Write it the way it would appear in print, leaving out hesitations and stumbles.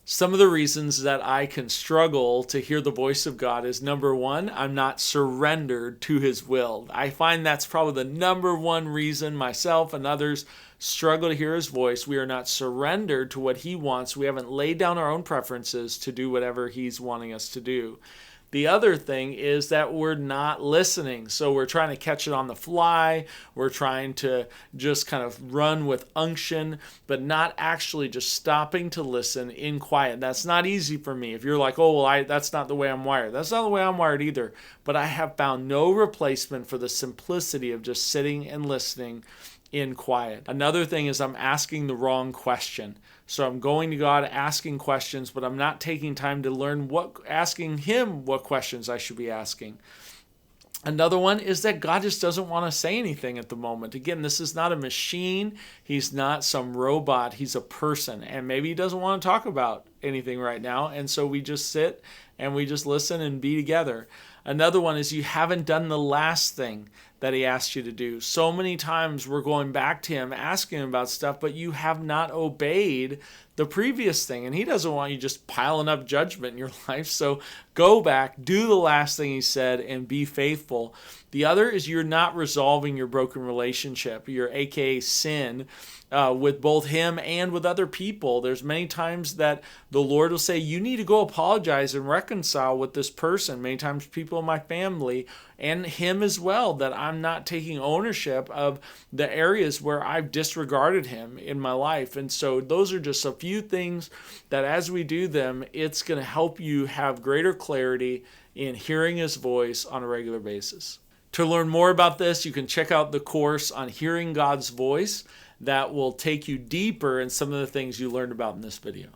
Some of the reasons that I can struggle to hear the voice of God is number one, I'm not surrendered to his will. I find that's probably the number one reason myself and others struggle to hear his voice. We are not surrendered to what he wants. We haven't laid down our own preferences to do whatever he's wanting us to do. The other thing is that we're not listening. So we're trying to catch it on the fly. We're trying to just kind of run with unction, but not actually just stopping to listen in quiet. That's not easy for me. If you're like, oh, well, that's not the way I'm wired. That's not the way I'm wired either. But I have found no replacement for the simplicity of just sitting and listening in quiet. Another thing is I'm asking the wrong question. So I'm going to God asking questions, but I'm not taking time to learn asking him what questions I should be asking. Another one is that God just doesn't want to say anything at the moment. Again, this is not a machine. He's not some robot. He's a person. And maybe he doesn't want to talk about anything right now. And so we just sit and we just listen and be together. Another one is you haven't done the last thing that he asked you to do. So many times we're going back to him, asking him about stuff, but you have not obeyed the previous thing. And he doesn't want you just piling up judgment in your life. So go back, do the last thing he said, and be faithful. The other is you're not resolving your broken relationship, your AKA sin, with both him and with other people. There's many times that the Lord will say, you need to go apologize and reconcile with this person. Many times people in my family and him as well, that I'm not taking ownership of the areas where I've disregarded him in my life. And so those are just a few things that as we do them, it's going to help you have greater clarity in hearing his voice on a regular basis. To learn more about this, you can check out the course on hearing God's voice that will take you deeper in some of the things you learned about in this video.